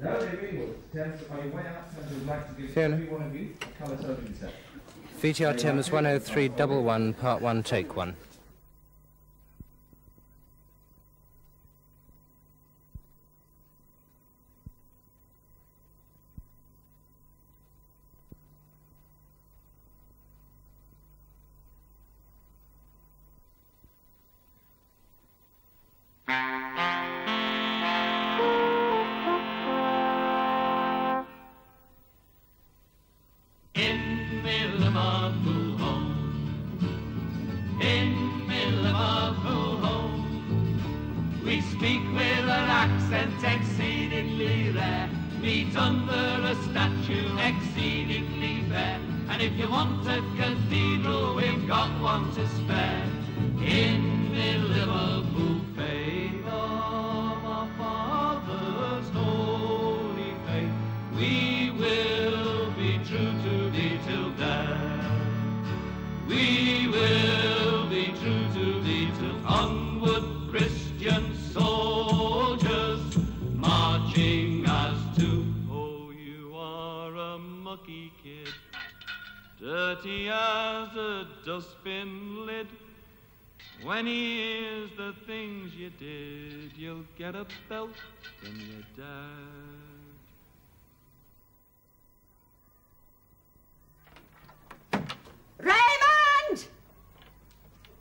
No, they really will. Thames, are you way out? Thames would like to give every one of you a colour television set. VTR Thames 10311, Part 1, Take 1. If you want a cathedral, we've got one to spare. In the Liverpool faith of our fathers' holy faith, we will be true to thee till death. We will be true to thee till onward, Christian soldiers, marching as two. Oh, you are a mucky kid, dirty as a dustbin lid. When he hears the things you did, you'll get a belt from your dad. Raymond!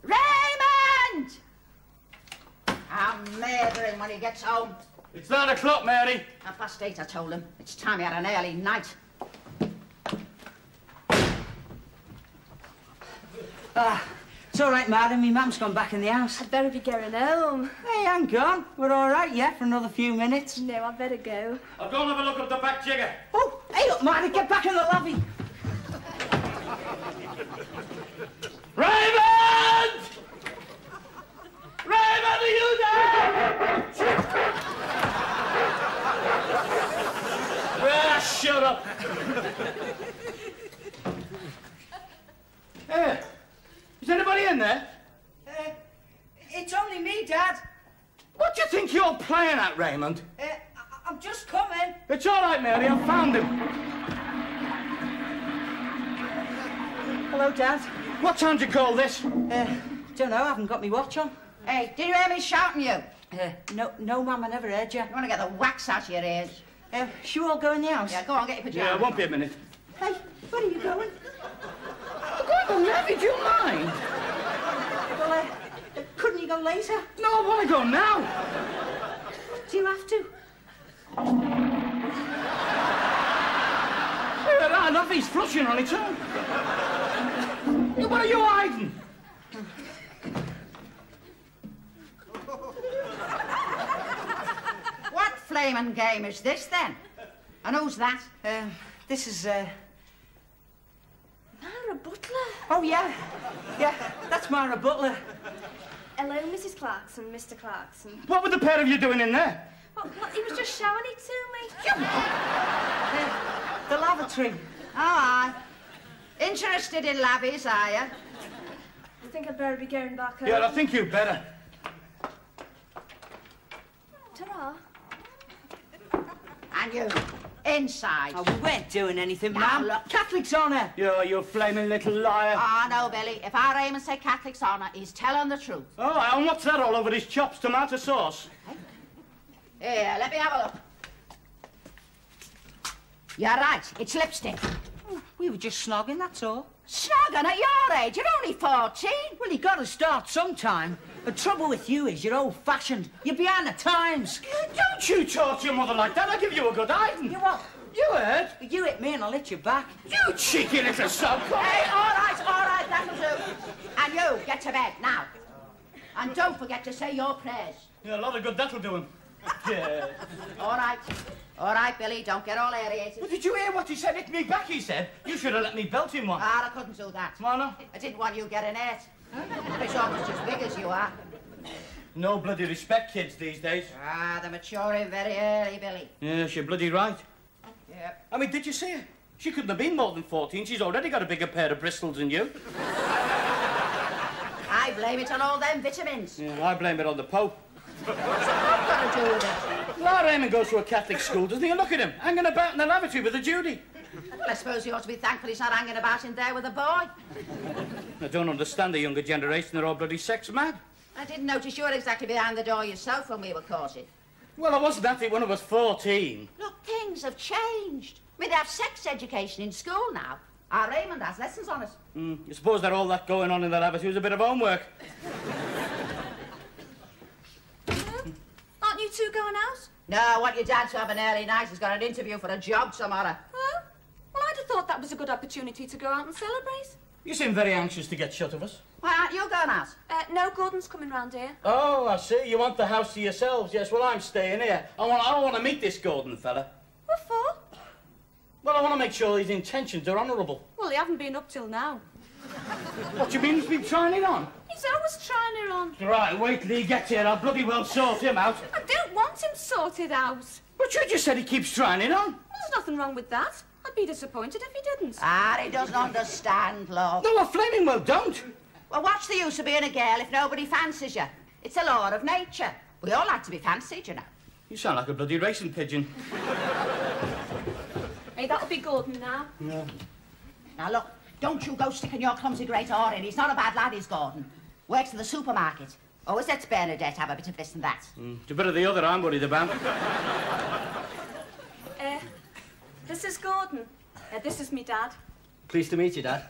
Raymond! I'll murder him when he gets home. It's 9 o'clock, Mary. 8:30, I told him. It's time he had an early night. It's all right, madam. My mum's gone back in the house. I'd better be going home. Hey, hang on. We're all right, yeah, for another few minutes. No, I'd better go. I'll go and have a look at the back jigger. Oh, hey, look, Marty, get back in the lobby. Raymond! Raymond, are you there? Shut up. Hey, is anybody in there? It's only me, Dad. What do you think you're playing at, Raymond? I'm just coming. It's all right, Mary. I found him. Hello, Dad. What time do you call this? Don't know. I haven't got my watch on. Hey, did you hear me shouting you? No, Mum, I never heard you. You want to get the wax out of your ears? Should we all go in the house? Yeah, go on, get your pyjamas. Yeah, it won't be a minute. Hey, where are you going? I'm going to Levy, do you mind? Well, couldn't you go later? No, I want to go now. Do you have to? Right, nothing's flushing on its own. What are you hiding? What flaming game is this, then? And who's that? This is, Mara Butler. Oh, yeah. Yeah, that's Mara Butler. Hello, Mrs. Clarkson, Mr. Clarkson. What were the pair of you doing in there? Well, he was just showing it to me. The lavatory. Oh, aye. Interested in lavies, are you? I think I'd better be going back home. Yeah, I think you better. Ta-ra. And you, inside. Oh, we weren't doing anything, Now, Ma'am. look. Catholic's honour. You flaming little liar. Ah, no, Billy. If our Raymond say Catholic's honour, he's telling the truth. Oh, and what's that all over his chops? Tomato sauce? Here, let me have a look. You're right, it's lipstick. We were just snogging, that's all. Snogging at your age? You're only 14. Well, you got to start sometime. The trouble with you is you're old-fashioned. You're behind the times. Don't you talk to your mother like that. I'll give you a good hiding. You what? You heard? You hit me and I'll hit you back. You cheeky little soap. Hey, all right, that'll do. And you, get to bed, now. And don't forget to say your prayers. Yeah, a lot of good that'll do him. Yeah. All right, Billy, don't get all aerated. Well, did you hear what he said? Hit me back, he said. You should have let me belt him one. Ah, I couldn't do that. Why not? I didn't want you getting hurt. It's almost as big as you are. No bloody respect, kids, these days. Ah, they're maturing very early, Billy. Yes, you're bloody right. Yep. I mean, did you see her? She couldn't have been more than 14. She's already got a bigger pair of bristles than you. I blame it on all them vitamins. Yeah, I blame it on the Pope. What's the Pope got to do with it? Well, our Raymond goes to a Catholic school, doesn't he? And look at him, hanging about in the lavatory with a Judy. Well, I suppose he ought to be thankful he's not hanging about in there with a boy. I don't understand the younger generation. They're all bloody sex mad. I didn't notice you were exactly behind the door yourself when we were courting. Well, I wasn't at it when I was 14. Look, things have changed. I mean, they have sex education in school now. Our Raymond has lessons on it. You suppose that all that going on in the lavatory was a bit of homework? Aren't you two going out? No, I want your dad to have an early night. He's got an interview for a job tomorrow. Oh? Well, I'd have thought that was a good opportunity to go out and celebrate. You seem very anxious to get shut of us. Why aren't you going out? No, Gordon's coming round here. Oh, I see. You want the house to yourselves. Yes, well, I'm staying here. I want to meet this Gordon fella. What for? Well, I want to make sure his intentions are honourable. Well, they haven't been up till now. What do you mean he's been trying it on? He's always trying it on. Right, wait till he gets here. I'll bloody well sort him out. I don't want him sorted out. But you just said he keeps trying it on. Well, there's nothing wrong with that. I'd be disappointed if he didn't. Ah, he doesn't understand, love. No, I flaming well don't. Well, what's the use of being a girl if nobody fancies you? It's a law of nature. We all like to be fancied, you know. You sound like a bloody racing pigeon. Hey, that'll be Gordon now. Yeah. Now, look, don't you go sticking your clumsy great oar in. He's not a bad lad, he's Gordon. Works at the supermarket. Always lets Bernadette have a bit of this and that. It's a bit of the other I'm worried about. This is Gordon. This is me dad. Pleased to meet you, Dad.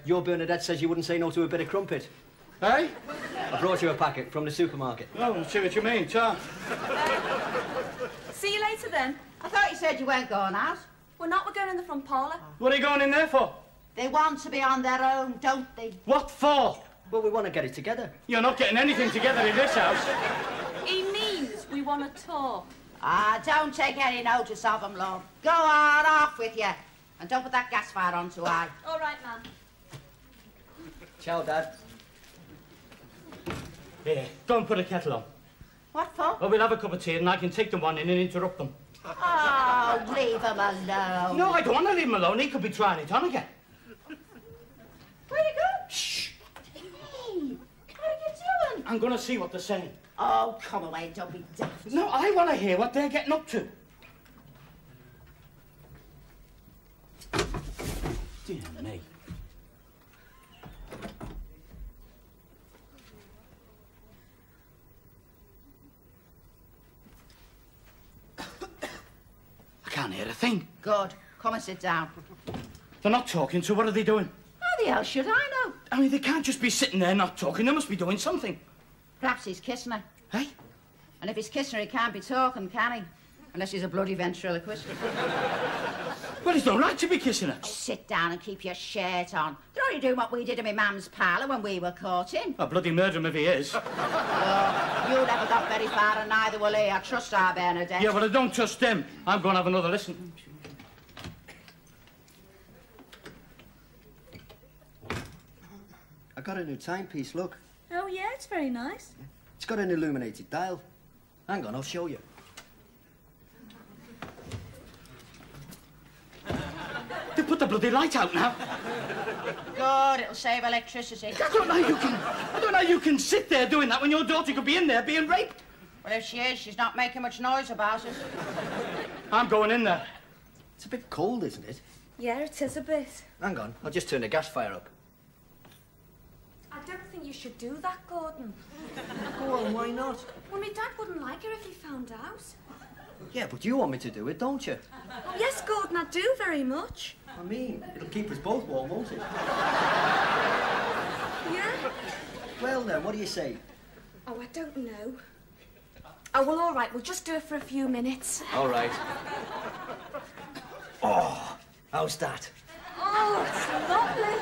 Your Bernadette says you wouldn't say no to a bit of crumpet. Hey? I brought you a packet from the supermarket. Oh, I see what you mean, ta. See you later then. I thought you said you weren't going out. We're not. We're going in the front parlour. What are you going in there for? They want to be on their own, don't they? What for? Well, we want to get it together. You're not getting anything together in this house. He means we want to talk. Ah, don't take any notice of him, love. Go on, off with you. And don't put that gas fire on too high. All right, man. Ciao, Dad. Here, go and put a kettle on. What for? Well, we'll have a cup of tea and I can take the one in and interrupt them. Oh, leave him alone. No, I don't want to leave him alone. He could be trying it on again. Where you go? Shh. Hey, what are you doing? I'm going to see what they're saying. Oh, come away, don't be daft. No, I want to hear what they're getting up to. Dear me. I can't hear a thing. Good. Come and sit down. They're not talking, so what are they doing? How the hell should I know? I mean, they can't just be sitting there not talking. They must be doing something. Perhaps he's kissing her. Hey? And if he's kissing her, he can't be talking, can he? Unless he's a bloody ventriloquist. Well, he's no right to be kissing her. Sit down and keep your shirt on. They're only doing what we did in my mum's parlour when we were courting. I'll bloody murder him if he is. Oh, you never got very far and neither will he. I trust our Bernadette. Yeah, but I don't trust him. I'm going to have another listen. I got a new timepiece, look. Oh, yeah, it's very nice. It's got an illuminated dial. Hang on, I'll show you. They put the bloody light out now. Good, it'll save electricity. I don't know how you can sit there doing that when your daughter could be in there being raped. Well, if she is, she's not making much noise about it. I'm going in there. It's a bit cold, isn't it? Yeah, it is a bit. Hang on, I'll just turn the gas fire up. I don't think you should do that, Gordon. Go on, why not? Well, my dad wouldn't like her if he found out. Yeah, but you want me to do it, don't you? Oh, yes, Gordon, I do very much. I mean, it'll keep us both warm, won't it? Yeah? Well then, what do you say? Oh, I don't know. Oh, well, all right, we'll just do it for a few minutes. All right. Oh, how's that? Oh, it's lovely.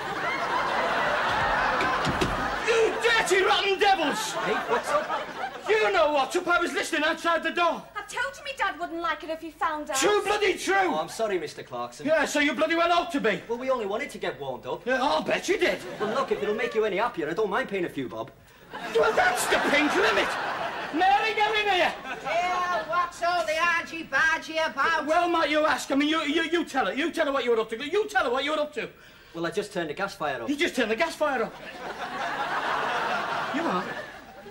You dirty rotten devils! Hey, what's up? You know what's up. I was listening outside the door. I told you my dad wouldn't like it if he found out. True bloody true. Oh, I'm sorry, Mr. Clarkson. Yeah, so you bloody well ought to be. Well, we only wanted to get warmed up. Yeah, I'll bet you did. Well, look, if it'll make you any happier, I don't mind paying a few bob. Well, that's the pink limit. Mary, get in here. Yeah, what's all the argy-bargy about? Well, might you ask? I mean, you tell her. You tell her what you were up to. You tell her what you were up to. Well, I just turned the gas fire up. You just turned the gas fire up. You are?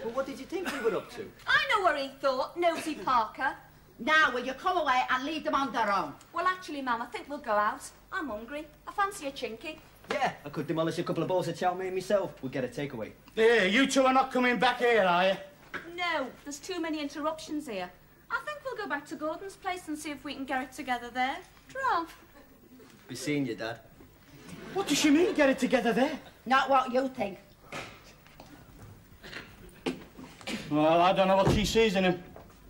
Well, what did you think we were up to? I know what he thought, Nosy Parker. Now, will you come away and leave them on their own? Well, actually, Mum, I think we'll go out. I'm hungry. I fancy a chinky. Yeah, I could demolish a couple of bowls of chow mein myself. We'll get a takeaway. Yeah, you two are not coming back here, are you? No, there's too many interruptions here. I think we'll go back to Gordon's place and see if we can get it together there. Draw. Be seeing you, Dad. What does she mean, get it together there? Not what you think. Well, I don't know what she sees in him.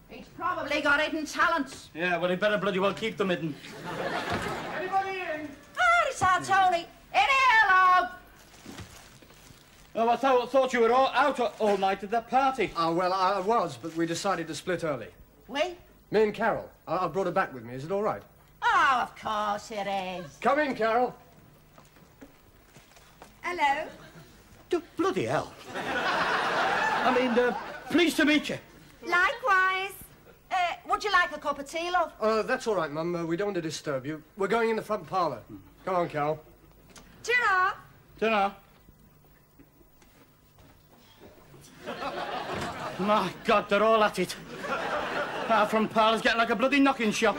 He's probably got hidden talents. Yeah, well, he better bloody well keep them hidden. Anybody in? Ah, it's our Tony. In here, love. Oh, I thought you were out all night at that party. Well, I was, but we decided to split early. We? Me and Carol. I brought her back with me. Is it all right? Oh, of course it is. Come in, Carol. Hello. Bloody hell. I mean, pleased to meet you. Likewise. Would you like a cup of tea, love? That's all right, Mum. We don't want to disturb you. We're going in the front parlour. Come on, Carol. Ta-ra. Dunno. My God, they're all at it. Our front parlour's getting like a bloody knocking shop.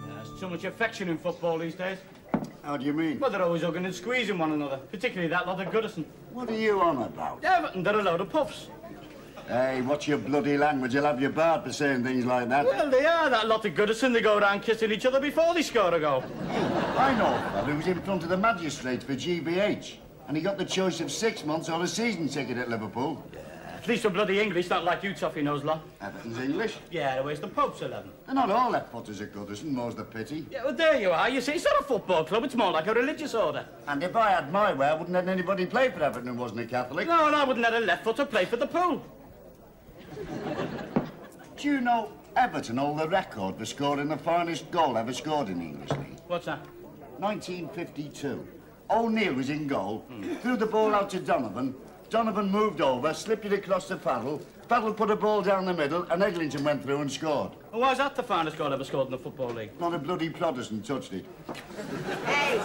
There's too much affection in football these days. How do you mean? Well, they're always hugging and squeezing one another, particularly that lot of Goodison. What are you on about? Everton, they're a load of puffs. Hey, what's your bloody language? You'll have your barred for saying things like that. Well, they are, that lot of Goodison. They go around kissing each other before they score a goal. I know a fella who's in front of the magistrates for GBH, and he got the choice of 6 months or a season ticket at Liverpool. At least for bloody English, not like you toffee nose lot. Everton's English. Yeah, where's the Pope's 11? They're not all left-footers at Goodison, more's the pity. Yeah, well, there you are. You see, it's not a football club. It's more like a religious order. And if I had my way, I wouldn't let anybody play for Everton who wasn't a Catholic. No, and I wouldn't let a left-footer play for the pool. Do you know Everton hold the record for scoring the finest goal ever scored in the English League? What's that? 1952. O'Neill was in goal, threw the ball out to Donovan. Donovan moved over, slipped it across the paddle. Paddle put a ball down the middle, and Eglinton went through and scored. Well, why's that the finest goal ever scored in the Football League? Not a bloody Protestant touched it. Hey,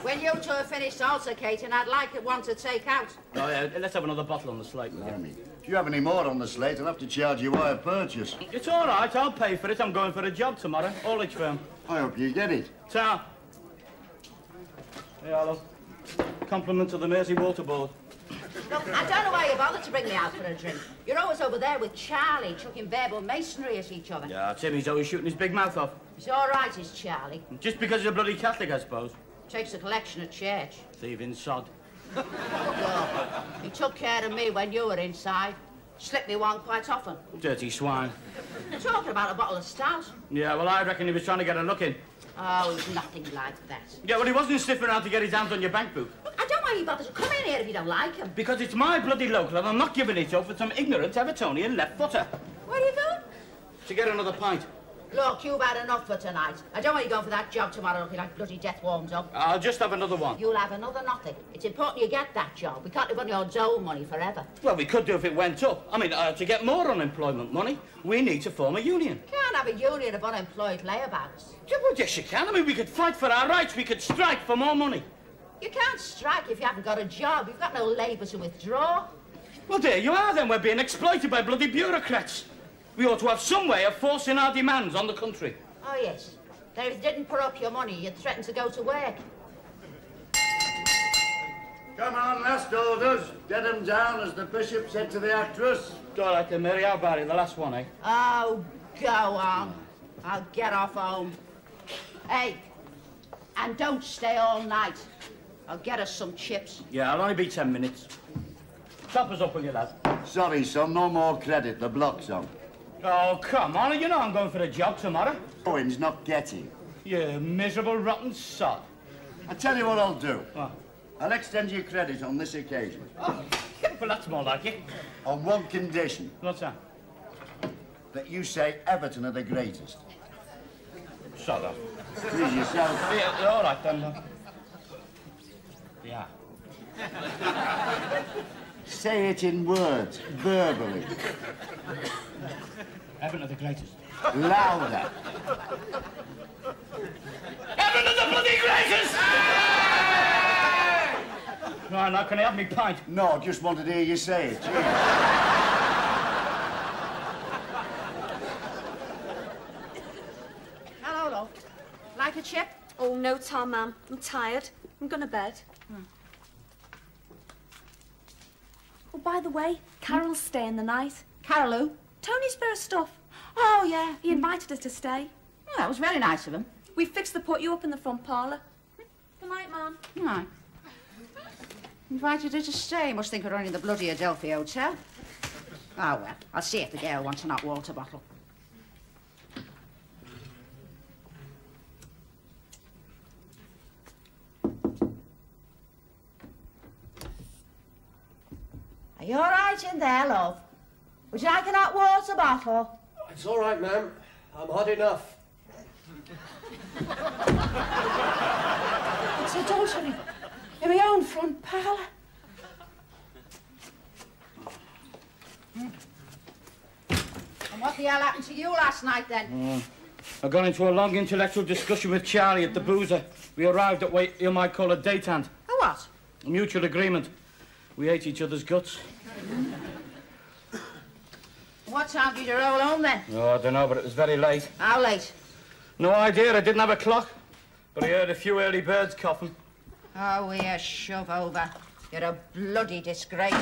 when you two have finished altercating, I'd like one to take out. Oh, yeah, let's have another bottle on the slate. Blimey. If you have any more on the slate, I'll have to charge you wire purchase. It's all right. I'll pay for it. I'm going for a job tomorrow. Haulage firm. I hope you get it. Ta. Hey, hello. Compliment to the Mersey Water Board. Look, I don't know why you bothered to bring me out for a drink. You're always over there with Charlie, chucking verbal masonry at each other. Yeah, Timmy's always shooting his big mouth off. He's all right, is Charlie. Just because he's a bloody Catholic, I suppose. Takes a collection at church. Thieving sod. Look, he took care of me when you were inside. Slipped me one quite often. Dirty swine. Talking about a bottle of stout. Yeah, well, I reckon he was trying to get a look in. Oh, he's nothing like that. Yeah, well, he wasn't sniffing around to get his hands on your bank book. Look, I don't know why you bother to come in here if you don't like him. Because it's my bloody local and I'm not giving it up for some ignorant Evertonian left footer. Where are you going? To get another pint. Look, you've had enough for tonight. I don't want you going for that job tomorrow looking like bloody death warms up. I'll just have another one. You'll have another nothing. It's important you get that job. We can't live on your dole money forever. Well, we could do if it went up. I mean, to get more unemployment money, we need to form a union. Can't have a union of unemployed layabouts. Yeah, well, yes, you can. I mean, we could fight for our rights. We could strike for more money. You can't strike if you haven't got a job. You've got no labour to withdraw. Well, there you are, then. We're being exploited by bloody bureaucrats. We ought to have some way of forcing our demands on the country. Oh, yes. Then if you didn't put up your money, you'd threaten to go to work. Come on, last orders. Get them down, as the bishop said to the actress. All right, then, Mary, how about it? The last one, eh? Oh, go on. I'll get off home. Hey, and don't stay all night. I'll get us some chips. Yeah, I'll only be 10 minutes. Top us up, will you, lad? Sorry, son, no more credit. The block's on. Oh, come on. You know I'm going for a job tomorrow. Owen's not getting. You miserable, rotten sod. I tell you what I'll do. What? I'll extend your credit on this occasion. Oh, well, that's more like it. On one condition. What's that? That you say Everton are the greatest. Shut up. Please yourself. Yeah, all right, then. The Say it in words, verbally. Heaven of the greatest. Louder. Heaven of the bloody greatest! Right, now can I have me pint? No, just wanted to hear you say it. Hello, love. Like a chip? Oh, no, Tom, ma'am. I'm tired. I'm going to bed. Oh, by the way, Carol's staying the night. Carol who? Tony's bit of stuff. Oh, yeah. He invited us to stay. Oh, that was very nice of him. We fixed to put you up in the front parlour. Good night, ma'am. Right. Invited her to stay. Must think we're only in the bloody Adelphi Hotel. Oh, well, I'll see if the girl wants a hot water bottle. Are you all right in there, love? Would you like a hot water bottle? It's all right, ma'am. I'm hot enough. It's adultery. In my own front parlour. And what the hell happened to you last night, then? I got into a long intellectual discussion with Charlie at the boozer. We arrived at what you might call a date hand. A what? A mutual agreement. We ate each other's guts. What time did you roll home, then? Oh, I don't know, but it was very late. How late? No idea, I didn't have a clock. But I heard a few early birds coughing. Oh, here, shove over. You're a bloody disgrace.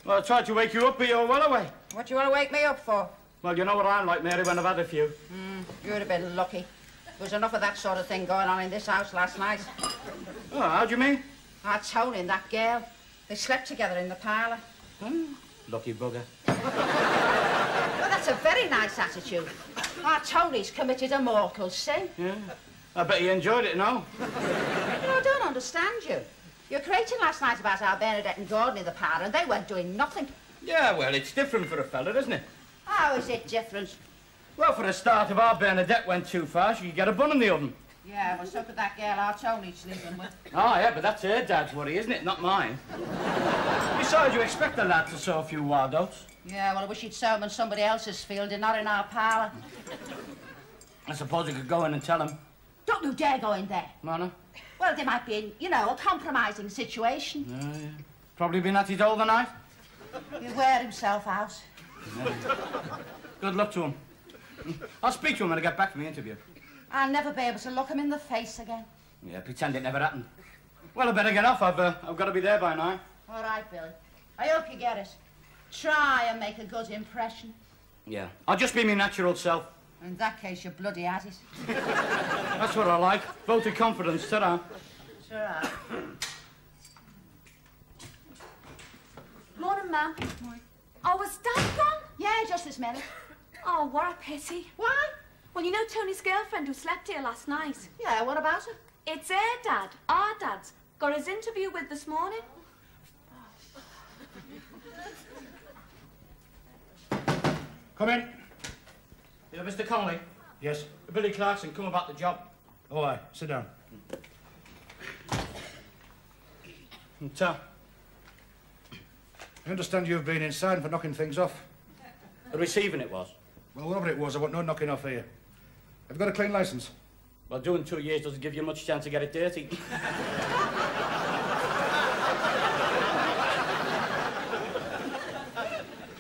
Well, I tried to wake you up, but you were well away. What do you want to wake me up for? Well, you know what I'm like, Mary, when I've had a few. You'd have been lucky. There was enough of that sort of thing going on in this house last night. Oh, how do you mean? Tony and that girl. They slept together in the parlour. Lucky bugger. Well, that's a very nice attitude. Tony's committed a mortal sin. Yeah. I bet you enjoyed it, no? I don't understand you. You were creating last night about how Bernadette and Gordon in the parlour, and they weren't doing nothing. Yeah, well, it's different for a fella, isn't it? How is it different? Well, for a start, if our Bernadette went too far, she could get a bun in the oven. Yeah, well, so could that girl Tony's sleeping with. Oh, yeah, but that's her dad's worry, isn't it? Not mine. Besides, you expect the lad to sow a few wild oats. Yeah, well, I wish he'd sow them in somebody else's field and not in our parlour. I suppose I could go in and tell him. Don't you dare go in there. No. Well, they might be in, you know, a compromising situation. Yeah. Probably been at it all the night. He'll wear himself out. Yeah. Good luck to him. I'll speak to him when I get back from the interview. I'll never be able to look him in the face again. Yeah, pretend it never happened. Well, I better get off. I've got to be there by now. All right, Billy. I hope you get it. Try and make a good impression. Yeah. I'll just be my natural self. In that case, you bloody at it. That's what I like. Vote of confidence. Ta-ra. Ta-ra. Morning, ma'am. Oh, was Dad gone? Yeah, just this minute. Oh, what a pity. Why? Well, you know Tony's girlfriend who slept here last night? Yeah, what about her? It's her dad, our dad's. Got his interview with this morning. Come in. Yeah, Mr. Connolly? Yes? Billy Clarkson, come about the job. All right, sit down. Ta. I understand you've been inside for knocking things off. The receiving it was. Well, whatever it was, I want no knocking off here. Have you got a clean licence? Well, doing 2 years doesn't give you much chance to get it dirty.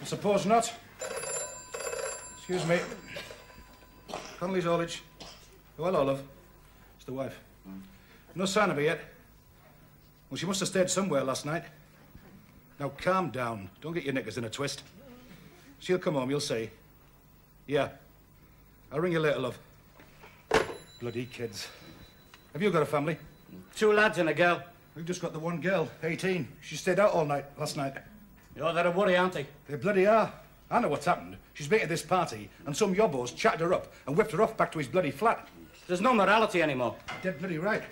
I suppose not. Excuse me. Connolly's Aldrich. Oh, hello, love. It's the wife. No sign of her yet. Well, she must have stayed somewhere last night. Now, calm down. Don't get your knickers in a twist. She'll come home, you'll see. Yeah. I'll ring you later, love. Bloody kids. Have you got a family? 2 lads and a girl. We've just got the one girl, 18. She stayed out all night last night. Oh, they're a worry, aren't they? They bloody are. I know what's happened. She's been at this party, and some yobbos chatted her up and whipped her off back to his bloody flat. There's no morality anymore. Dead bloody right.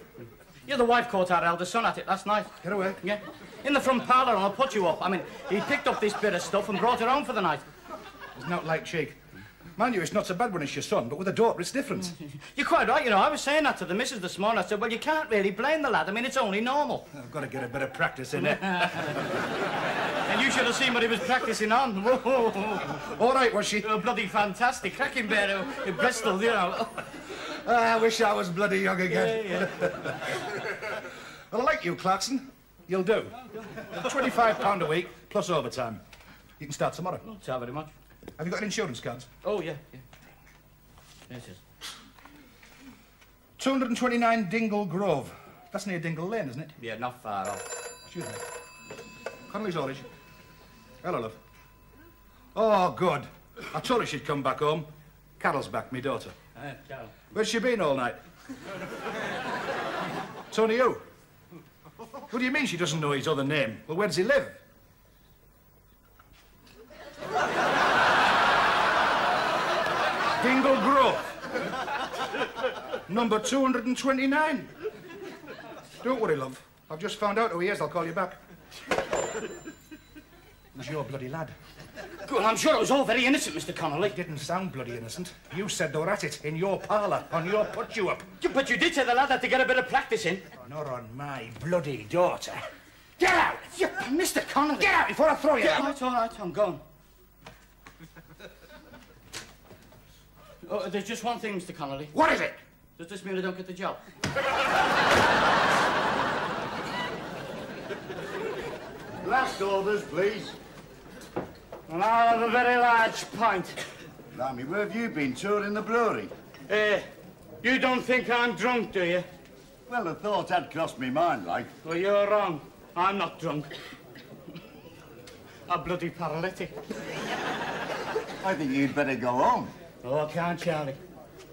Yeah, the wife caught our eldest son at it last night. Get away. Yeah. In the front parlour, and I'll put you up. I mean, he picked up this bit of stuff and brought it home for the night. There's not like cheek. Mind you, it's not so bad when it's your son, but with a daughter, it's different. You're quite right, you know. I was saying that to the missus this morning. I said, well, you can't really blame the lad. I mean, it's only normal. I've got to get a bit of practice in it. And you should have seen what he was practising on. All right, was she? Oh, bloody fantastic. Cracking bear in Bristol, you know. I wish I was bloody young again. Yeah. Well, I like you, Clarkson. You'll do. £25 a week, plus overtime. You can start tomorrow. Thank you very much. Have you got insurance cards? Oh, yeah. Yes, yes. 229 Dingle Grove. That's near Dingle Lane, isn't it? Yeah, not far off. Excuse me. Connolly's Aldridge. Hello, love. Oh, good. I told her she'd come back home. Carol's back, me daughter. Carol. Where's she been all night? Tony who? What do you mean she doesn't know his other name? Well, where does he live? Dingle Grove. Number 229. Don't worry, love. I've just found out who he is. I'll call you back. It was your bloody lad. Well, I'm sure it was all very innocent, Mr. Connolly. It didn't sound bloody innocent. You said they were at it in your parlour, on your put-you-up. But you did say the lad had to get a bit of practice in. Oh, not on my bloody daughter. Get out! Mr. Connolly! Get out before I throw you out! All right, I'm going. Oh, there's just one thing, Mr. Connolly. What is it? Does this mean I don't get the job? Last orders, please. Well, I'll have a very large pint. Blimey, where have you been? Touring the brewery? You don't think I'm drunk, do you? Well, the thought had crossed me mind, like. Well, you're wrong. I'm not drunk. I'm bloody paralytic. I think you'd better go home. Oh, I can't, Charlie.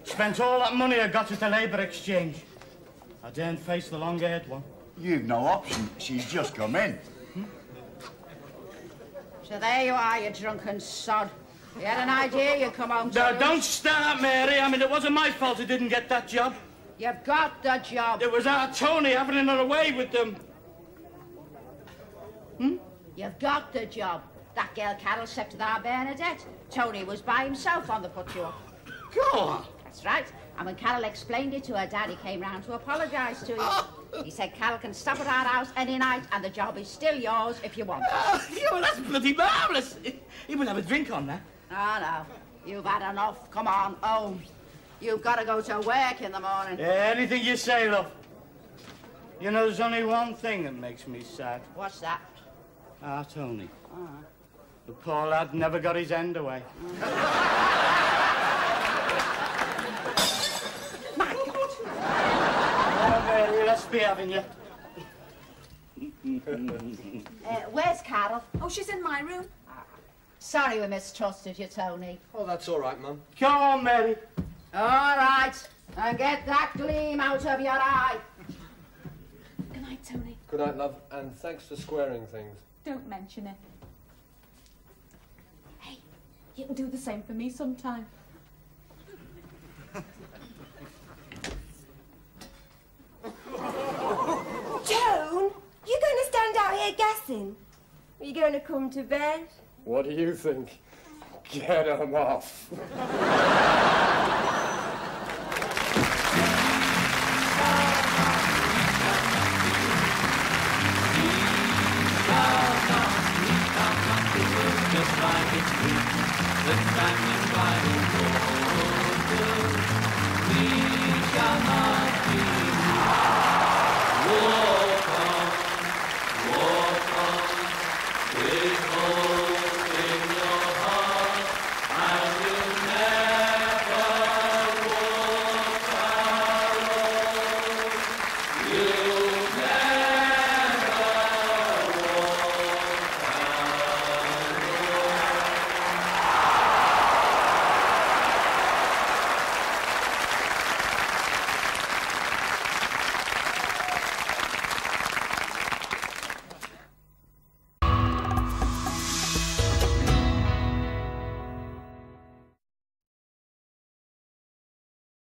Spent all that money I got at the Labour Exchange. I daren't face the long-haired one. You've no option. She's just come in. So there you are, you drunken sod. You had an idea you'd come home to. Now, don't start, Mary. I mean, it wasn't my fault I didn't get that job. You've got the job. It was our Tony having another way with them. You've got the job. That girl Carol slept with our Bernadette. Tony was by himself on the put-you-up. Go on. That's right. And when Carol explained it to her dad, he came round to apologise to you. He said Carol can stop at our house any night and the job is still yours if you want it. Well, that's bloody marvellous. He will have a drink on that. Oh, no. You've had enough. Come on, home. You've got to go to work in the morning. Yeah, anything you say, love. You know, there's only one thing that makes me sad. What's that? Ah, Tony. The poor lad never got his end away. My God. Oh, Mary, let's be having you. Where's Carol? Oh, she's in my room. Sorry we mistrusted you, Tony. Oh, that's all right, Mum. Come on, Mary. All right. And get that gleam out of your eye. Good night, Tony. Good night, love, and thanks for squaring things. Don't mention it. Hey, you can do the same for me sometime. Joan, you going to stand out here guessing? Are you going to come to bed? What do you think? Get 'em off. Just like it's been, the time is riding forward. We shall not be